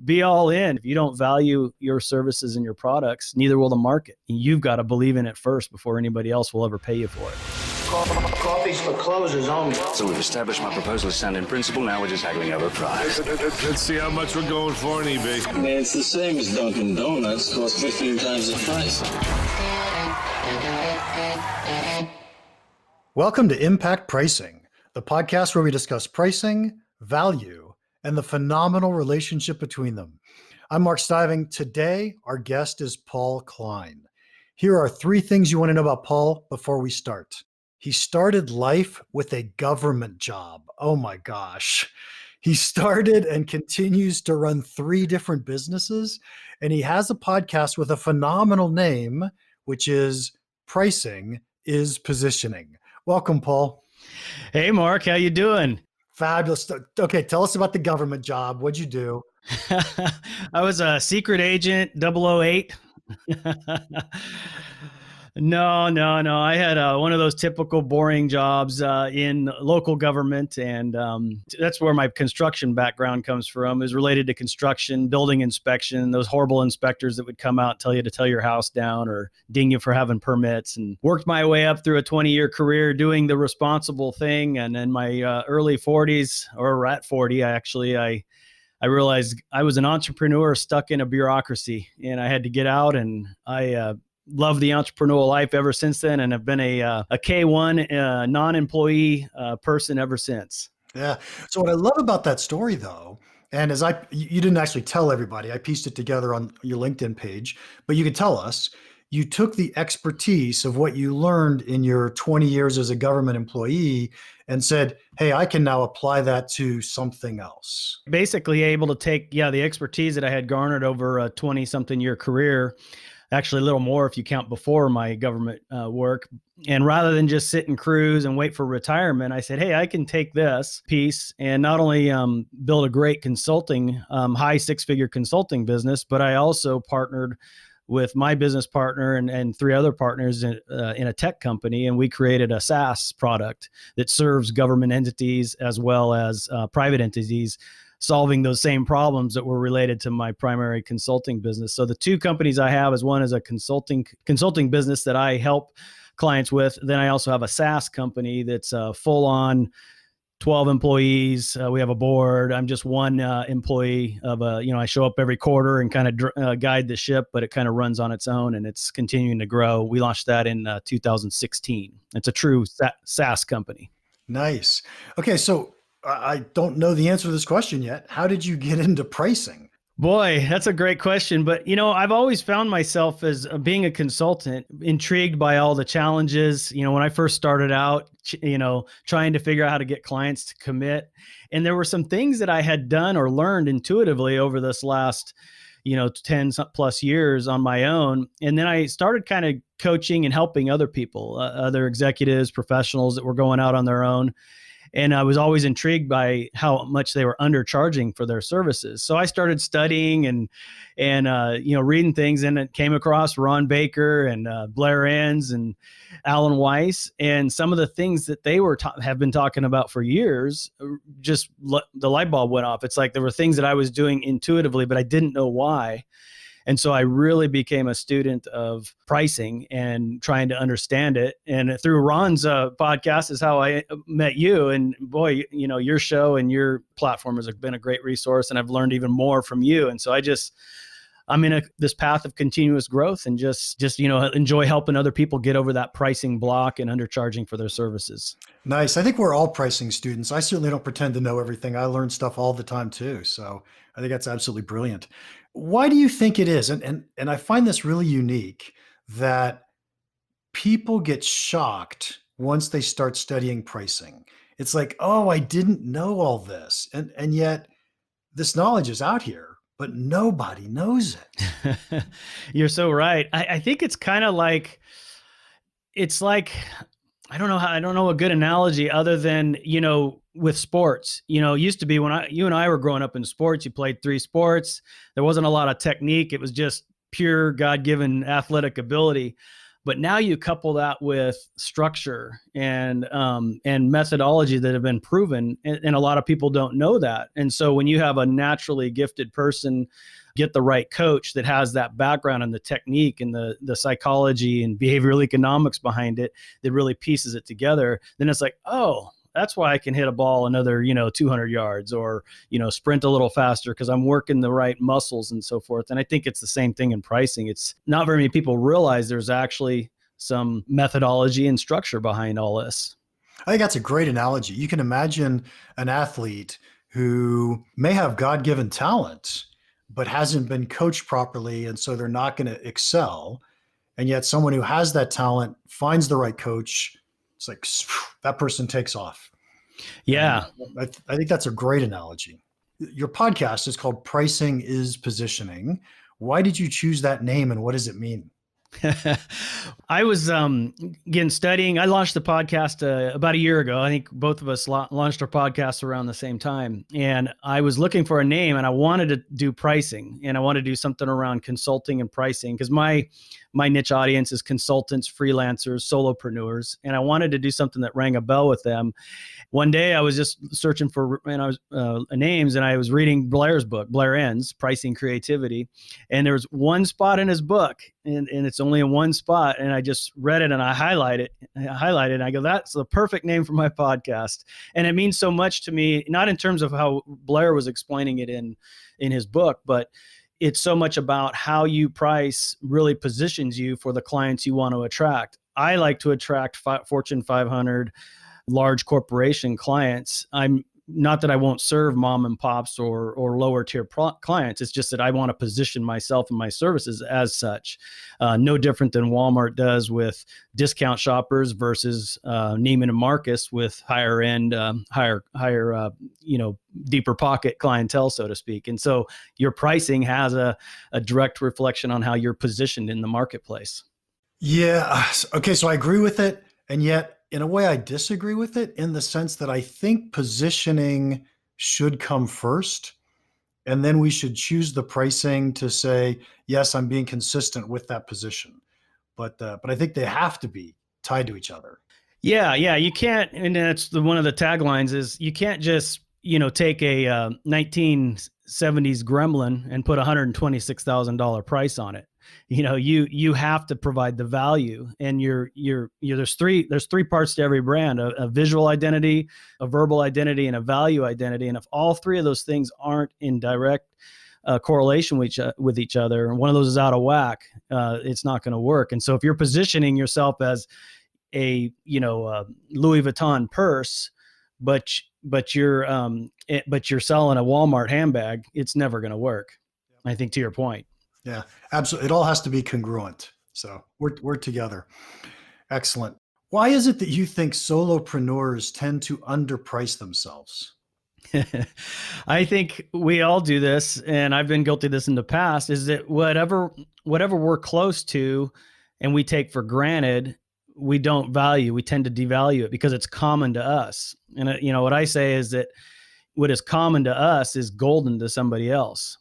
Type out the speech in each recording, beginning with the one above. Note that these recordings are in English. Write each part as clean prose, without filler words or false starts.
be all in. If you don't value your services and your products, neither will the market. You've got to believe in it first before anybody else will ever pay you for it. Coffee's for closers only. So we've established my proposal is sound in principle. Now we're just haggling over price. Let's see how much we're going for on eBay. It's the same as Dunkin' Donuts. Costs 15 times the price. Welcome to Impact Pricing, the podcast where we discuss pricing, value, and the phenomenal relationship between them. I'm Mark Stiving. Today, our guest is Paul Klein. Here are 3 things you want to know about Paul before we start. He started life with a government job. Oh my gosh. He started and continues to run 3 different businesses, and he has a podcast with a phenomenal name, which is Pricing is Positioning. Welcome, Paul. Hey, Mark, how you doing? Fabulous. Okay, tell us about the government job. What'd you do? I was a secret agent, 008. No. I had one of those typical boring jobs in local government, and that's where my construction background comes from. Is related to construction, building inspection, those horrible inspectors that would come out and tell you to tear your house down or ding you for having permits, and worked my way up through a 20-year career doing the responsible thing. And in my early 40s, or at 40, I realized I was an entrepreneur stuck in a bureaucracy, and I had to get out, and I love the entrepreneurial life ever since then, and have been a K1 non-employee person ever since. Yeah. So what I love about that story, though, and you didn't actually tell everybody, I pieced it together on your LinkedIn page, but you could tell us, you took the expertise of what you learned in your 20 years as a government employee and said, hey, I can now apply that to something else. Basically able to take, the expertise that I had garnered over a 20-something year career, actually a little more if you count before my government work. And rather than just sit and cruise and wait for retirement, I said, hey, I can take this piece and not only build a great consulting, high 6-figure consulting business, but I also partnered with my business partner and 3 other partners in a tech company. And we created a SaaS product that serves government entities as well as private entities, solving those same problems that were related to my primary consulting business. So the 2 companies I have is a consulting business that I help clients with. Then I also have a SaaS company that's full on 12 employees. We have a board. I'm just one employee of I show up every quarter and kind of guide the ship, but it kind of runs on its own and it's continuing to grow. We launched that in 2016. It's a true SaaS company. Nice. Okay. So I don't know the answer to this question yet. How did you get into pricing? Boy, that's a great question. But, I've always found myself as being a consultant, intrigued by all the challenges. When I first started out, trying to figure out how to get clients to commit. And there were some things that I had done or learned intuitively over this last, 10 plus years on my own. And then I started kind of coaching and helping other people, other executives, professionals that were going out on their own. And I was always intrigued by how much they were undercharging for their services. So I started studying and reading things, and it came across Ron Baker and Blair Enns and Alan Weiss, and some of the things that they have been talking about for years. Just the light bulb went off. It's like there were things that I was doing intuitively, but I didn't know why. And so I really became a student of pricing and trying to understand it. And through Ron's podcast is how I met you. And boy, your show and your platform has been a great resource, and I've learned even more from you. And so I'm in this path of continuous growth and just enjoy helping other people get over that pricing block and undercharging for their services. Nice. I think we're all pricing students. I certainly don't pretend to know everything. I learn stuff all the time too. So I think that's absolutely brilliant. Why do you think it is? And I find this really unique that people get shocked once they start studying pricing. It's like, oh, I didn't know all this. And yet this knowledge is out here, but nobody knows it. You're so right. I think it's kind of like, I don't know a good analogy other than, with sports. It used to be when you and I were growing up in sports, you played 3 sports. There wasn't a lot of technique. It was just pure God-given athletic ability. But now you couple that with structure and methodology that have been proven, and a lot of people don't know that. And so when you have a naturally gifted person get the right coach that has that background and the technique and the psychology and behavioral economics behind it that really pieces it together, then it's like, oh, that's why I can hit a ball another, 200 yards or, sprint a little faster because I'm working the right muscles and so forth. And I think it's the same thing in pricing. It's not very many people realize there's actually some methodology and structure behind all this. I think that's a great analogy. You can imagine an athlete who may have God-given talent, but hasn't been coached properly. And so they're not going to excel. And yet someone who has that talent finds the right coach. It's like that person takes off. Yeah. I think that's a great analogy. Your podcast is called Pricing is Positioning. Why did you choose that name and what does it mean? I was again studying. I launched the podcast about a year ago. I think both of us launched our podcasts around the same time. And I was looking for a name, and I wanted to do pricing, and I wanted to do something around consulting and pricing because my niche audience is consultants, freelancers, solopreneurs, and I wanted to do something that rang a bell with them. One day I was just searching for names, and I was reading Blair's book, Blair Ends, Pricing Creativity. And there was one spot in his book, and it's only in one spot. And I just read it and I highlighted it. And I go, that's the perfect name for my podcast. And it means so much to me, not in terms of how Blair was explaining it in his book, but it's so much about how you price really positions you for the clients you want to attract. I like to attract Fortune 500 large corporation clients. I'm not that I won't serve mom and pops or lower tier clients. It's just that I want to position myself and my services as such. No different than Walmart does with discount shoppers versus Neiman and Marcus with higher end, higher deeper pocket clientele, so to speak. And so your pricing has a direct reflection on how you're positioned in the marketplace. Yeah. Okay. So I agree with it. And yet, in a way, I disagree with it in the sense that I think positioning should come first. And then we should choose the pricing to say, yes, I'm being consistent with that position. But I think they have to be tied to each other. Yeah. You can't, and that's one of the taglines is you can't just, take a 1970s Gremlin and put $126,000 price on it. You have to provide the value, and there's three parts to every brand: a visual identity, a verbal identity, and a value identity. And if all three of those things aren't in direct correlation with each other, and one of those is out of whack, it's not going to work. And so if you're positioning yourself as a Louis Vuitton purse, but you're selling a Walmart handbag, it's never going to work. I think to your point. Yeah, absolutely. It all has to be congruent. So we're together. Excellent. Why is it that you think solopreneurs tend to underprice themselves? I think we all do this, and I've been guilty of this in the past, is that whatever we're close to and we take for granted, we don't value. We tend to devalue it because it's common to us. And what I say is that what is common to us is golden to somebody else.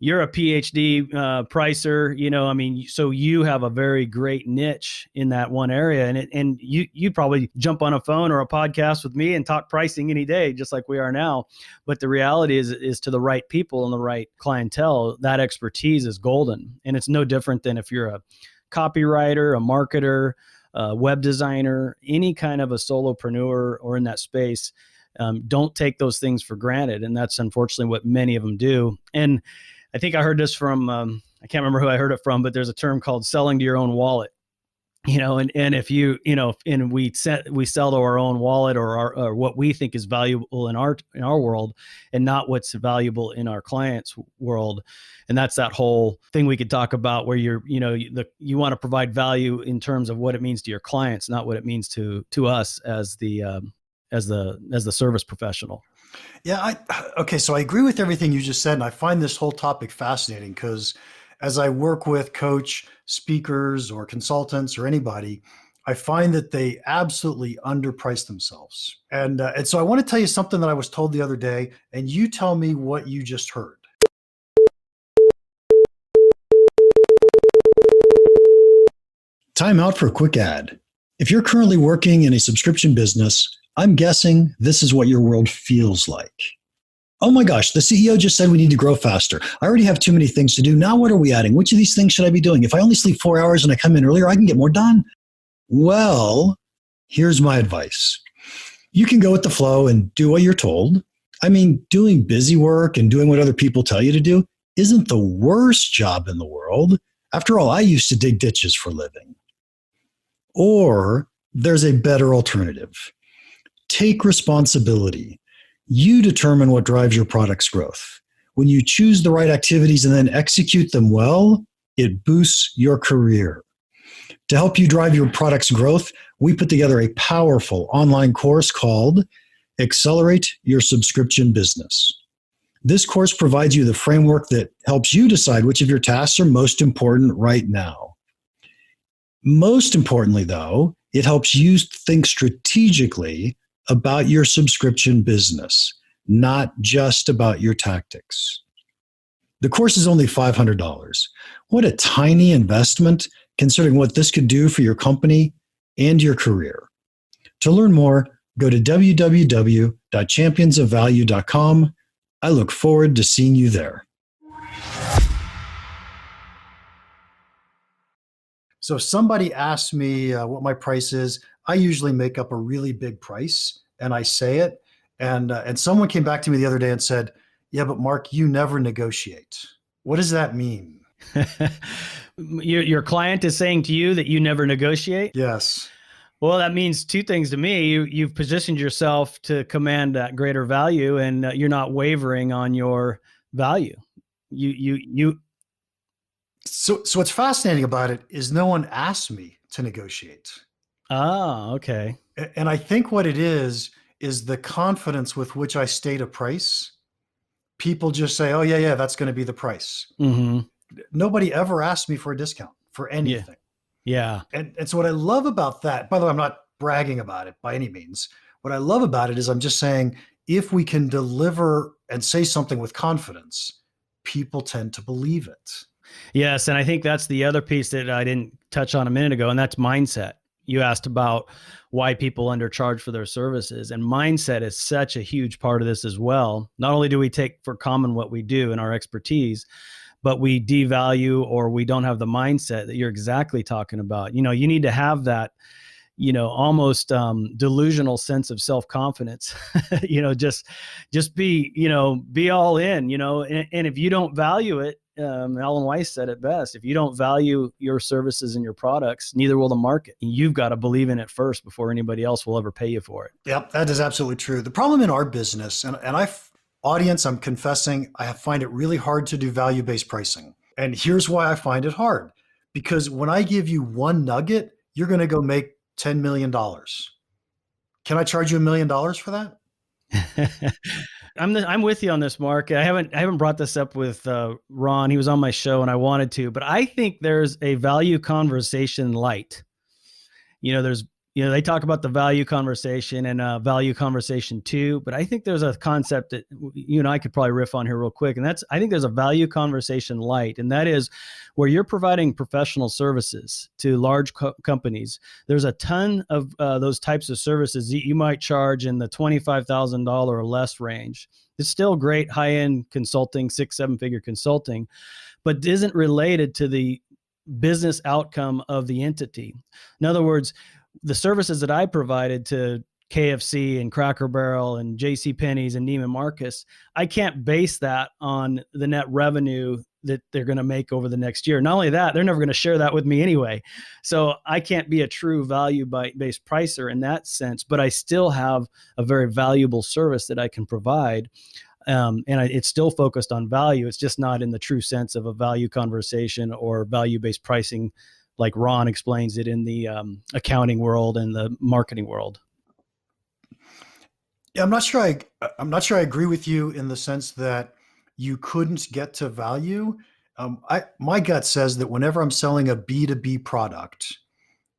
You're a PhD pricer, so you have a very great niche in that one area. And you probably jump on a phone or a podcast with me and talk pricing any day, just like we are now. But the reality is to the right people and the right clientele, that expertise is golden. And it's no different than if you're a copywriter, a marketer, a web designer, any kind of a solopreneur or in that space. Don't take those things for granted. And that's unfortunately what many of them do. And I think I heard this from, I can't remember who I heard it from, but there's a term called selling to your own wallet, and if and we sell to our own wallet or what we think is valuable in our world and not what's valuable in our client's world. And that's that whole thing we could talk about where you want to provide value in terms of what it means to your clients, not what it means to us as the service professional. Yeah. Okay. So I agree with everything you just said. And I find this whole topic fascinating because as I work with coach speakers or consultants or anybody, I find that they absolutely underprice themselves. And so I want to tell you something that I was told the other day, and you tell me what you just heard. Time out for a quick ad. If you're currently working in a subscription business, I'm guessing this is what your world feels like. Oh my gosh, the CEO just said we need to grow faster. I already have too many things to do. Now what are we adding? Which of these things should I be doing? If I only sleep 4 hours and I come in earlier, I can get more done. Well, here's my advice. You can go with the flow and do what you're told. I mean, doing busy work and doing what other people tell you to do isn't the worst job in the world. After all, I used to dig ditches for a living. Or there's a better alternative. Take responsibility. You determine what drives your product's growth. When you choose the right activities and then execute them well, it boosts your career. To help you drive your product's growth, we put together a powerful online course called Accelerate Your Subscription Business. This course provides you the framework that helps you decide which of your tasks are most important right now. Most importantly, though, it helps you think strategically about your subscription business, not just about your tactics. The course is only $500. What a tiny investment considering what this could do for your company and your career. To learn more, go to www.championsofvalue.com. I look forward to seeing you there. So if somebody asks me what my price is, I usually make up a really big price and I say it. And someone came back to me the other day and said, yeah, but Mark, you never negotiate. What does that mean? Your client is saying to you that you never negotiate? Yes. Well, that means two things to me. You've positioned yourself to command that greater value, and you're not wavering on your value. So what's fascinating about it is no one asked me to negotiate. Ah, okay. And I think what it is the confidence with which I state a price. People just say, oh, yeah, that's going to be the price. Mm-hmm. Nobody ever asked me for a discount for anything. Yeah. And so what I love about that, by the way, I'm not bragging about it by any means. What I love about it is I'm just saying, if we can deliver and say something with confidence, people tend to believe it. Yes. And I think that's the other piece that I didn't touch on a minute ago, and that's mindset. You asked about why people undercharge for their services, and mindset is such a huge part of this as well. Not only do we take for common what we do and our expertise, but we devalue or we don't have the mindset that you're exactly talking about. You need to have that, almost delusional sense of self-confidence, just be all in, and if you don't value it, Alan Weiss said it best. If you don't value your services and your products, neither will the market. You've got to believe in it first before anybody else will ever pay you for it. Yep, that is absolutely true. The problem in our business, and audience, I'm confessing, I find it really hard to do value-based pricing. And here's why I find it hard. Because when I give you one nugget, you're going to go make $10 million. Can I charge you $1 million for that? I'm with you on this, Mark. I haven't brought this up with Ron. He was on my show and I wanted to, but I think there's a value conversation light. They talk about the value conversation and value conversation 2, but I think there's a concept that you and I could probably riff on here real quick. And I think there's a value conversation light, and that is where you're providing professional services to large companies. There's a ton of those types of services that you might charge in the $25,000 or less range. It's still great high-end consulting, 6-7-figure consulting, but isn't related to the business outcome of the entity. In other words, the services that I provided to KFC and Cracker Barrel and JCPenney's and Neiman Marcus, I can't base that on the net revenue that they're going to make over the next year. Not only that, they're never going to share that with me anyway. So I can't be a true value-based pricer in that sense, but I still have a very valuable service that I can provide. It's still focused on value. It's just not in the true sense of a value conversation or value-based pricing like Ron explains it in the accounting world and the marketing world. Yeah, I'm not sure I agree with you in the sense that you couldn't get to value. My gut says that whenever I'm selling a B2B product,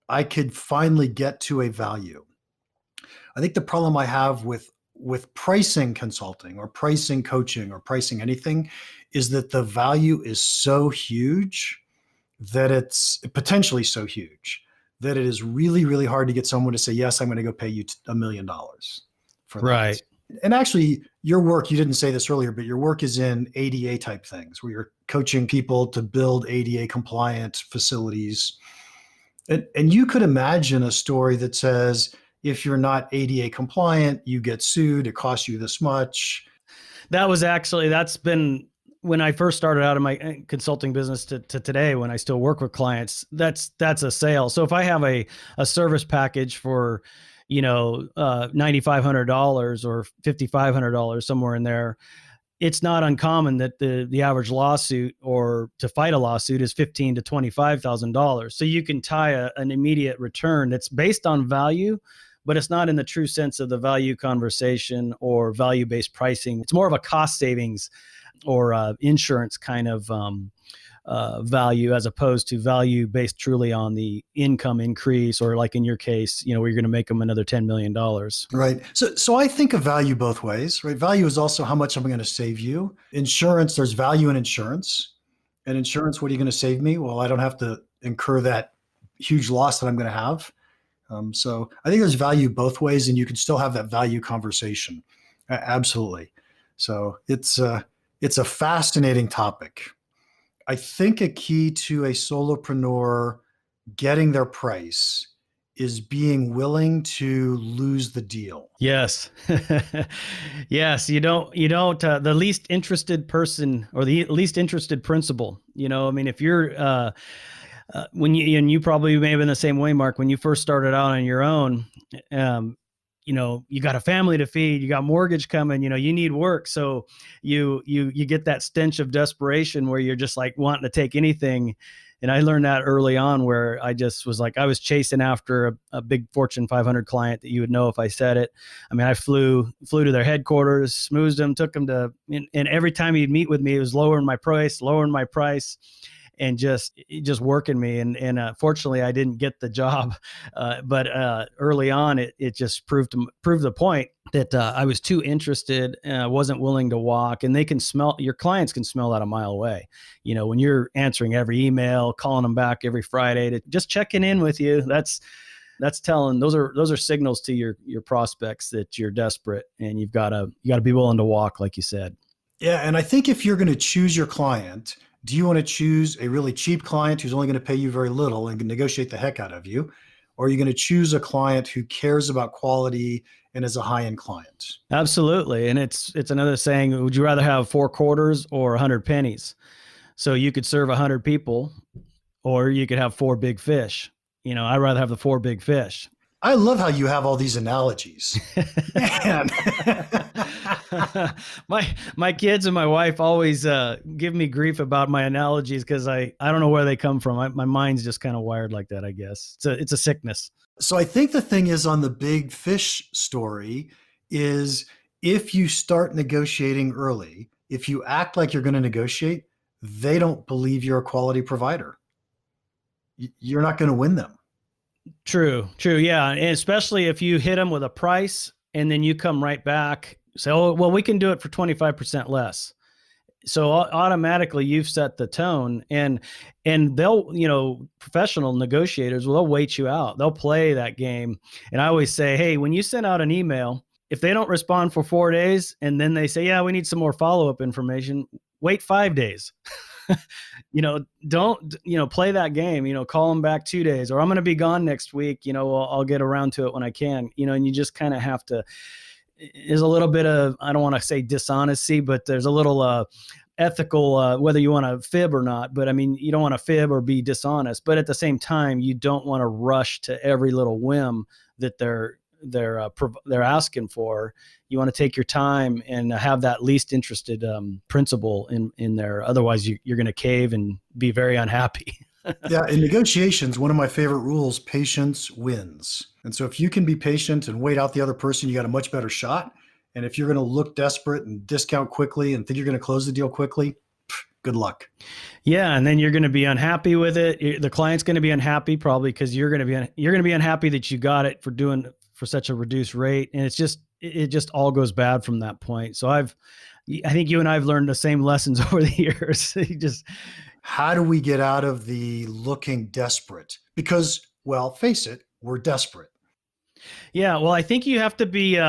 I could finally get to a value. I think the problem I have with pricing consulting or pricing coaching or pricing anything is that the value is so huge that it's potentially so huge that it is really, really hard to get someone to say, yes, I'm going to go pay you $1 million for that. Right. And actually, your work, you didn't say this earlier, but your work is in ADA type things where you're coaching people to build ADA compliant facilities. And you could imagine a story that says, if you're not ADA compliant, you get sued, it costs you this much. That's been when I first started out in my consulting business to today, when I still work with clients, that's a sale. So if I have a service package for, $9,500 or $5,500, somewhere in there, it's not uncommon that the average lawsuit or to fight a lawsuit is $15,000 to $25,000. So you can tie an immediate return that's based on value, but it's not in the true sense of the value conversation or value-based pricing. It's more of a cost savings or insurance kind of value, as opposed to value based truly on the income increase, or like in your case, where you're going to make them another $10 million. Right. So I think of value both ways, right? Value is also how much I'm going to save you. Insurance, there's value in insurance. And insurance, what are you going to save me? Well, I don't have to incur that huge loss that I'm going to have. So I think there's value both ways, and you can still have that value conversation. Absolutely. So it's a fascinating topic. I think a key to a solopreneur getting their price is being willing to lose the deal. Yes. Yes. You don't, the least interested person or the least interested principal, if you're, when you probably may have been the same way, Mark, when you first started out on your own, you got a family to feed, you got mortgage coming, you need work. So you get that stench of desperation where you're just like wanting to take anything. And I learned that early on, where I just was like, I was chasing after a big Fortune 500 client that you would know if I said it. I mean, I flew to their headquarters, smoozed them, took them to, and every time he'd meet with me, it was lowering my price. And just working me. And fortunately, I didn't get the job. But early on, it just proved the point that I was too interested and I wasn't willing to walk. And your clients can smell that a mile away. When you're answering every email, calling them back every Friday, to just checking in with you, that's telling, those are signals to your prospects that you're desperate, and you got to be willing to walk, like you said. Yeah. And I think if you're going to choose your client, do you want to choose a really cheap client who's only going to pay you very little and can negotiate the heck out of you? Or are you going to choose a client who cares about quality and is a high-end client? Absolutely. And it's another saying, would you rather have 4 quarters or 100 pennies? So you could serve 100 people, or you could have 4 big fish. I'd rather have the 4 big fish. I love how you have all these analogies. Man. My kids and my wife always give me grief about my analogies, because I don't know where they come from. My mind's just kind of wired like that, I guess. It's a sickness. So I think the thing is, on the big fish story, is if you start negotiating early, if you act like you're going to negotiate, they don't believe you're a quality provider. You're not going to win them. True. Yeah. And especially if you hit them with a price and then you come right back, say, oh, well, we can do it for 25% less. So automatically you've set the tone, and they'll, professional negotiators, they'll wait you out. They'll play that game. And I always say, hey, when you send out an email, if they don't respond for 4 days and then they say, yeah, we need some more follow-up information, wait 5 days. Don't, play that game, call them back 2 days, or I'm going to be gone next week. I'll get around to it when I can, and you just kind of have to, there's a little bit of, I don't want to say dishonesty, but there's a little, ethical, whether you want to fib or not, but I mean, you don't want to fib or be dishonest, but at the same time, you don't want to rush to every little whim that they're asking for. You want to take your time and have that least interested principle in there. Otherwise, you're going to cave and be very unhappy. Yeah, in negotiations, one of my favorite rules: patience wins. And so if you can be patient and wait out the other person, you got a much better shot. And if you're going to look desperate and discount quickly and think you're going to close the deal quickly, good luck. Yeah, and then you're going to be unhappy with it. The client's going to be unhappy probably because you're going to be unhappy that you got it for such a reduced rate, and it just all goes bad from that point. So I think you and I've learned the same lessons over the years. How do we get out of the looking desperate? Because Well, face it, we're desperate. Yeah, well, I think you have to be,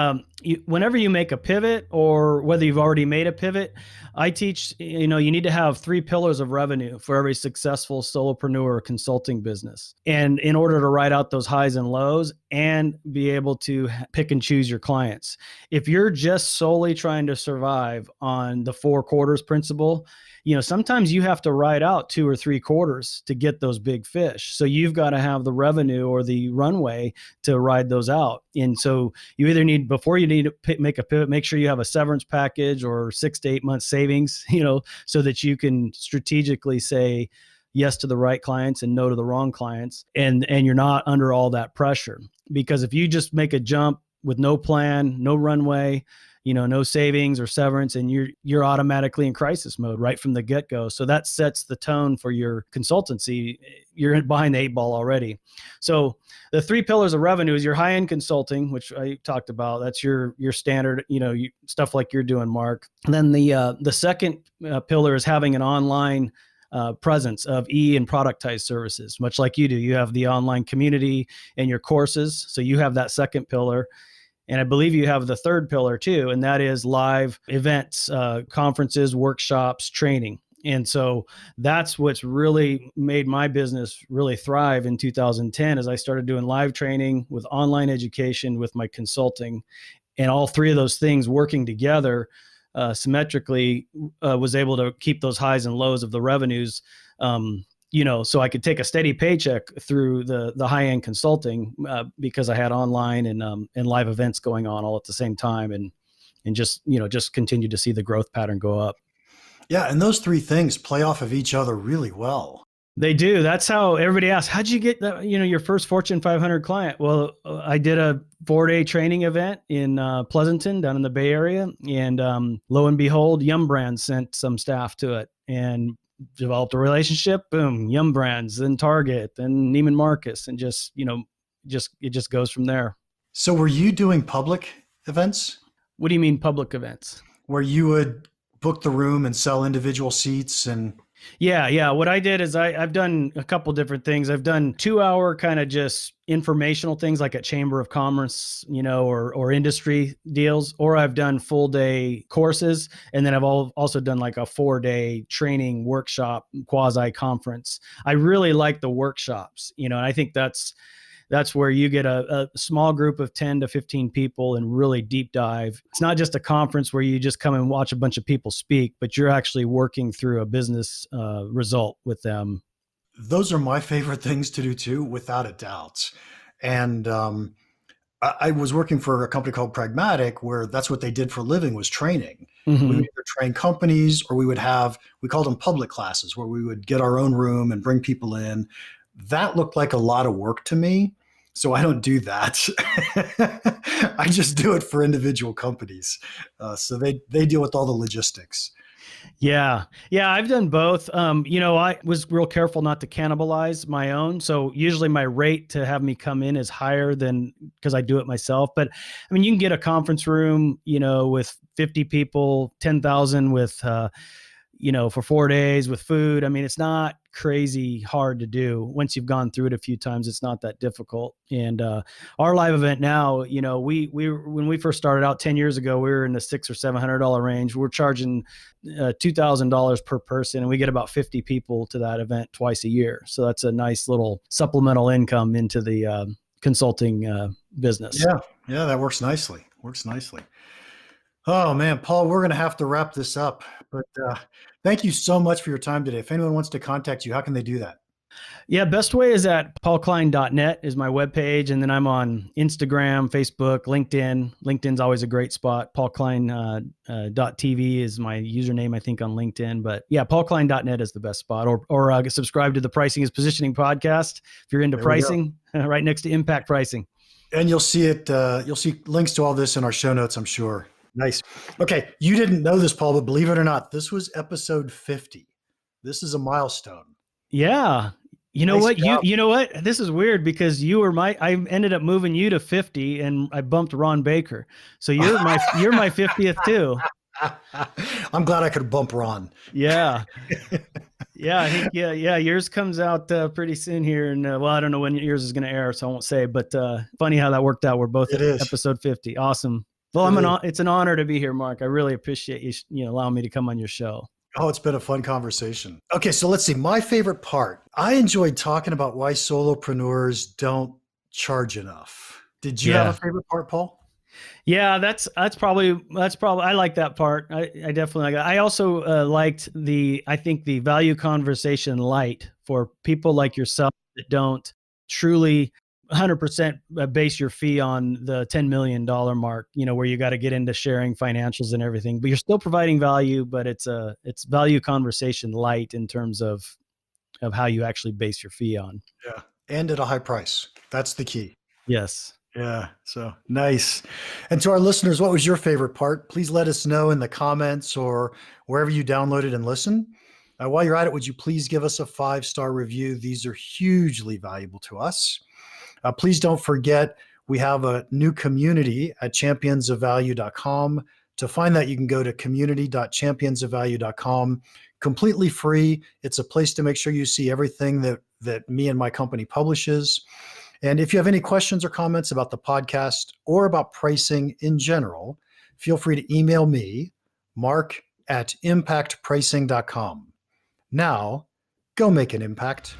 whenever you make a pivot or whether you've already made a pivot, I teach, you need to have 3 pillars of revenue for every successful solopreneur consulting business. And in order to ride out those highs and lows and be able to pick and choose your clients, if you're just solely trying to survive on the 4 quarters principle, sometimes you have to ride out 2 or 3 quarters to get those big fish. So you've got to have the revenue or the runway to ride those out. And so you either need, before you need to make a pivot, make sure you have a severance package or 6 to 8 months savings, so that you can strategically say yes to the right clients and no to the wrong clients. And you're not under all that pressure. Because if you just make a jump with no plan, no runway, no savings or severance, and you're automatically in crisis mode right from the get-go. So that sets the tone for your consultancy. You're behind the 8 ball already. So the 3 pillars of revenue is your high-end consulting, which I talked about. That's your standard, stuff like you're doing, Mark. And then the second pillar is having an online presence of and productized services, much like you do. You have the online community and your courses. So you have that second pillar. And I believe you have the third pillar too, and that is live events, conferences, workshops, training. And so that's what's really made my business really thrive in 2010, as I started doing live training with online education with my consulting, and all 3 of those things working together symmetrically was able to keep those highs and lows of the revenues. So I could take a steady paycheck through the high-end consulting because I had online and live events going on all at the same time, and just continue to see the growth pattern go up. Yeah, and those 3 things play off of each other really well. They do. That's how everybody asks, how'd you get that, your first Fortune 500 client? Well, I did a 4-day training event in Pleasanton down in the Bay Area, and lo and behold, Yum Brands sent some staff to it and developed a relationship. Boom, Yum Brands, then Target, then Neiman Marcus, and it just goes from there. So were you doing public events? What do you mean public events? Where you would book the room and sell individual seats and... Yeah. What I did is I've done a couple different things. I've done 2-hour kind of just informational things like at Chamber of Commerce, or industry deals, or I've done full day courses. And then I've also done like a 4-day training workshop, quasi conference. I really like the workshops, and I think that's where you get a small group of 10 to 15 people and really deep dive. It's not just a conference where you just come and watch a bunch of people speak, but you're actually working through a business result with them. Those are my favorite things to do too, without a doubt. And I was working for a company called Pragmatic, where that's what they did for a living, was training. Mm-hmm. We would either train companies, or we called them public classes, where we would get our own room and bring people in. That looked like a lot of work to me. So I don't do that. I just do it for individual companies. So they deal with all the logistics. Yeah. I've done both. I was real careful not to cannibalize my own. So usually my rate to have me come in is higher than, because I do it myself. But I mean, you can get a conference room, with 50 people, 10,000 with, for 4 days with food. I mean, it's not crazy hard to do. Once you've gone through it a few times, it's not that difficult. And our live event now, we when we first started out 10 years ago, we were in the $600 or $700 range. We're charging $2,000 per person, and we get about 50 people to that event twice a year. So that's a nice little supplemental income into the consulting business. Yeah, that works nicely. Oh man, Paul, we're going to have to wrap this up, but thank you so much for your time today. If anyone wants to contact you, how can they do that? Yeah, best way is at paulklein.net is my webpage. And then I'm on Instagram, Facebook, LinkedIn. LinkedIn's always a great spot. paulklein.tv is my username, I think, on LinkedIn. But yeah, paulklein.net is the best spot. Or subscribe to the Pricing is Positioning podcast if you're into pricing, right next to impact pricing. And you'll see it. You'll see links to all this in our show notes, I'm sure. Nice. Okay. You didn't know this, Paul, but believe it or not, this was episode 50. This is a milestone. Yeah. You know Nice what? job. You know what? This is weird because I ended up moving you to 50 and I bumped Ron Baker. So you're my 50th too. I'm glad I could bump Ron. Yeah. Yeah, I think yours comes out pretty soon here, and well, I don't know when yours is going to air, so I won't say. But funny how that worked out. We're both It at is. episode 50. Awesome. Well, it's an honor to be here, Mark. I really appreciate you allowing me to come on your show. Oh, it's been a fun conversation. Okay, so let's see. My favorite part. I enjoyed talking about why solopreneurs don't charge enough. Did you have a favorite part, Paul? Yeah, that's probably I like that part. I definitely like that. I also liked I think the value conversation light for people like yourself that don't truly 100% base your fee on the $10 million mark, where you got to get into sharing financials and everything, but you're still providing value, but it's value conversation light in terms of how you actually base your fee on. Yeah. And at a high price. That's the key. Yes. Yeah. So nice. And to our listeners, what was your favorite part? Please let us know in the comments or wherever you downloaded and listen. While you're at it, would you please give us a 5-star review? These are hugely valuable to us. Please don't forget, we have a new community at championsofvalue.com. To find that, you can go to community.championsofvalue.com. Completely free. It's a place to make sure you see everything that me and my company publishes. And if you have any questions or comments about the podcast or about pricing in general, feel free to email me, mark@impactpricing.com. Now, go make an impact.